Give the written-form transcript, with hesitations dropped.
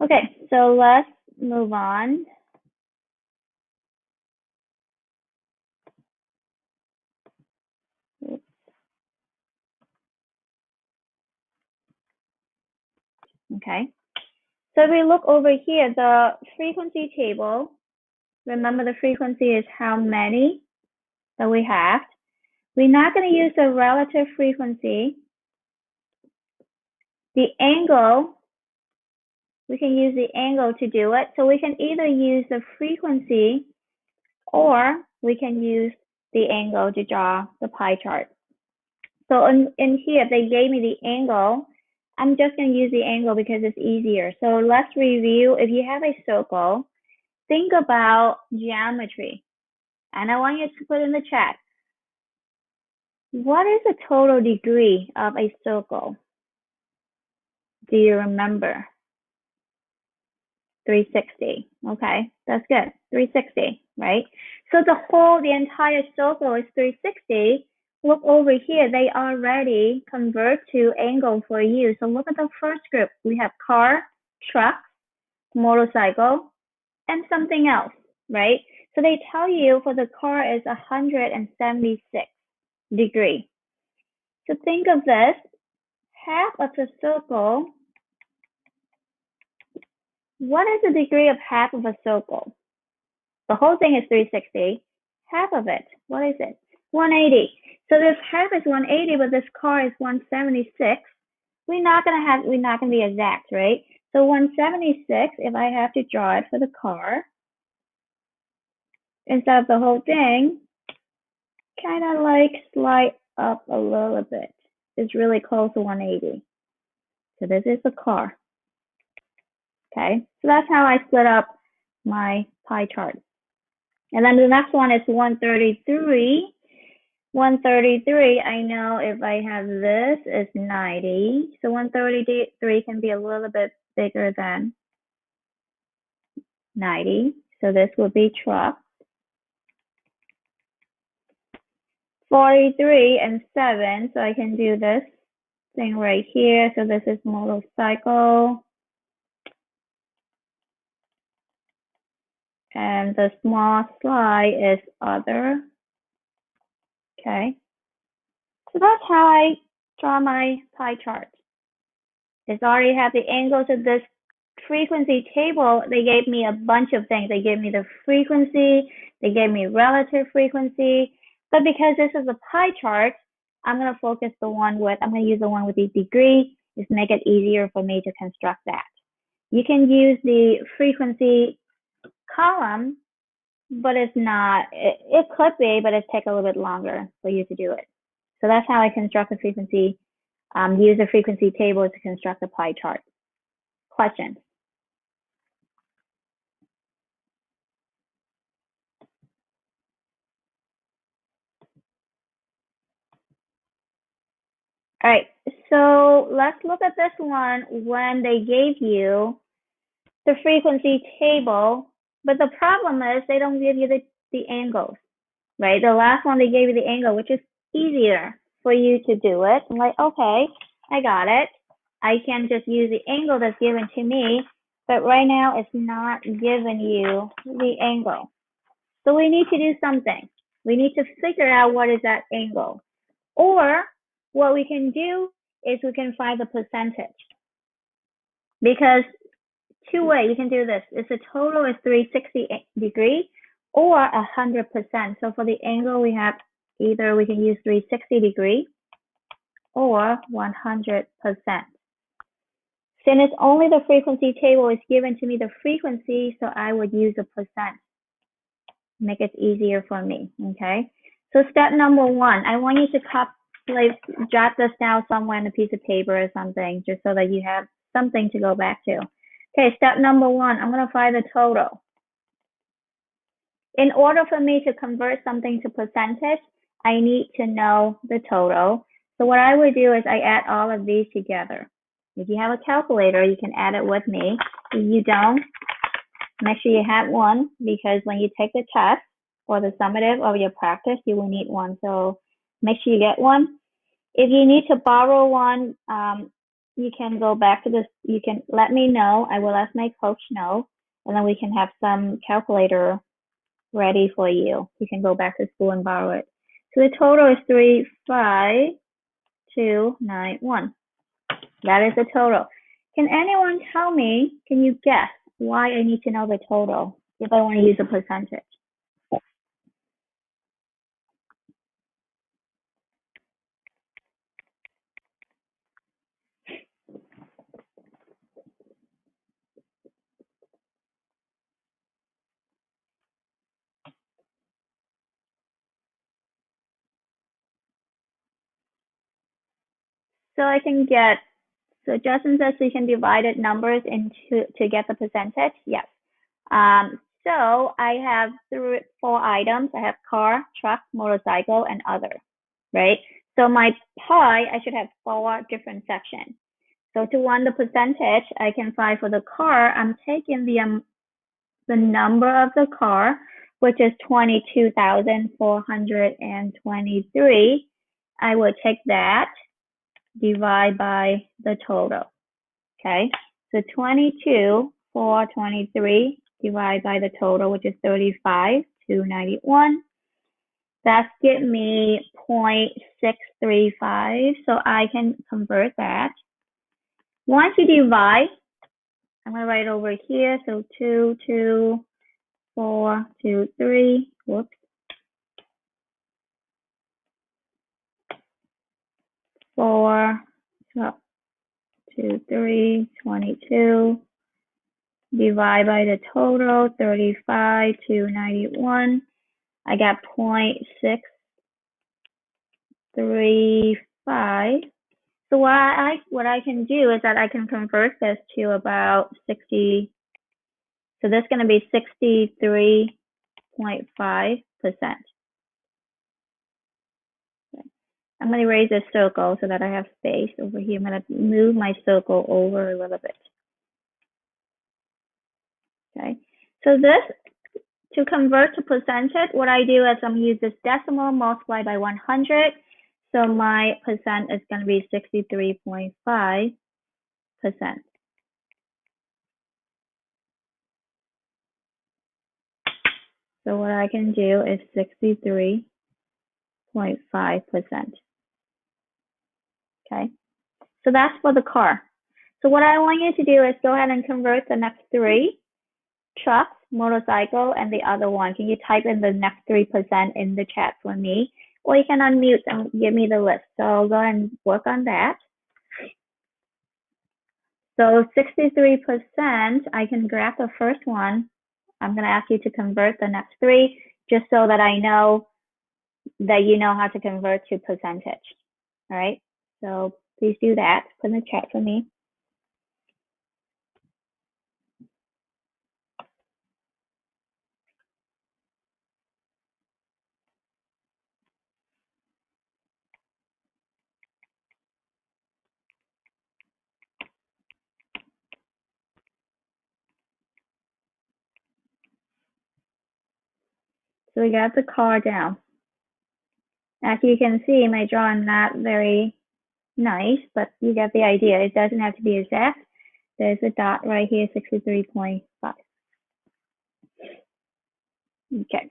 Okay, so let's move on. Okay, so if we look over here, the frequency table, remember the frequency is how many that we have. We're not going to use the relative frequency. The angle, we can use the angle to do it. So we can either use the frequency or we can use the angle to draw the pie chart. So in here, they gave me the angle. I'm just going to use the angle because it's easier. So let's review. If you have a circle, think about geometry. And I want you to put in the chat, what is the total degree of a circle? Do you remember? 360. Okay, that's good. 360, right? So the entire circle is 360. Look over here, they already convert to angle for you. So look at the first group. We have car, truck, motorcycle, and something else, right? So they tell you for the car is 176 degree. So think of this, half of the circle. What is the degree of half of a circle? The whole thing is 360. Half of it, what is it? 180. So this half is 180, but this car is 176. We're not gonna be exact, right? So 176, if I have to draw it for the car, instead of the whole thing, kind of like slide up a little bit. It's really close to 180. So this is the car. Okay, so that's how I split up my pie chart. And then the next one is 133. 133, I know if I have this is 90. So 133 can be a little bit bigger than 90. So this would be truck. 43 and 7, so I can do this thing right here. So this is motorcycle. And the small slide is other. Okay. So that's how I draw my pie chart. It's already have the angles of this frequency table. They gave me a bunch of things. They gave me the frequency, they gave me relative frequency, but because this is a pie chart, I'm going to use the one with the degree, just make it easier for me to construct that. You can use the frequency column, but it's not, it could be, but it takes a little bit longer for you to do it. So that's how I construct the frequency, use the frequency table to construct the pie chart. Questions? All right, so let's look at this one when they gave you the frequency table, but the problem is they don't give you the angles, right? The last one they gave you the angle, which is easier for you to do it. I'm like, okay, I got it. I can just use the angle that's given to me, but right now it's not giving you the angle. So we need to do something. We need to figure out what is that angle. Or what we can do is we can find the percentage. Because two ways you can do this. It's a total is 360 degree or 100%. So for the angle, we have either we can use 360 degree or 100%. Since only the frequency table is given to me the frequency, so I would use a percent. Make it easier for me, okay? So step number one, I want you to jot this down somewhere on a piece of paper or something, just so that you have something to go back to. Okay, step number one, I'm going to find the total. In order for me to convert something to percentage, I need to know the total. So what I would do is I add all of these together. If you have a calculator, you can add it with me. If you don't, make sure you have one, because when you take the test or the summative of your practice, you will need one. So make sure you get one. If you need to borrow one, you can go back to this. You can let me know. I will let my coach know, and then we can have some calculator ready for you. You can go back to school and borrow it. So the total is 35291. That is the total. Can anyone tell me, can you guess why I need to know the total if I want to use a percentage? So I can get, so Justin says we can divide it numbers into to get the percentage. Yes. So I have four items. I have car, truck, motorcycle, and other, right? So my pie, I should have four different sections. So to want the percentage, I can find for the car, I'm taking the number of the car, which is 22,423. I would take that, divide by the total. Okay, so 22,423 divided by the total, which is 35,291. That's give me 0.635. So I can convert that. Once you divide, I'm gonna write over here. So 22423. Whoops. 42322 divide by the total 35,291. I got 0.635. So what I can do is that I can convert this to about 60. So this is going to be 63.5%. I'm going to erase this circle so that I have space over here. I'm going to move my circle over a little bit. Okay. So this, to convert to percentage, what I do is I'm use this decimal multiplied by 100. So my percent is going to be 63.5%. So what I can do is 63.5%. Okay. So that's for the car. So what I want you to do is go ahead and convert the next three: trucks, motorcycle, and the other one. Can you type in the next 3% in the chat for me? Or you can unmute and give me the list. So I'll go ahead and work on that. So 63%, I can grab the first one. I'm going to ask you to convert the next three, just so that I know that you know how to convert to percentage. All right. So please do that. Put in the chat for me. So we got the car down. As you can see, my drawing not very nice, but you get the idea. It doesn't have to be exact. There's a dot right here, 63.5. Okay.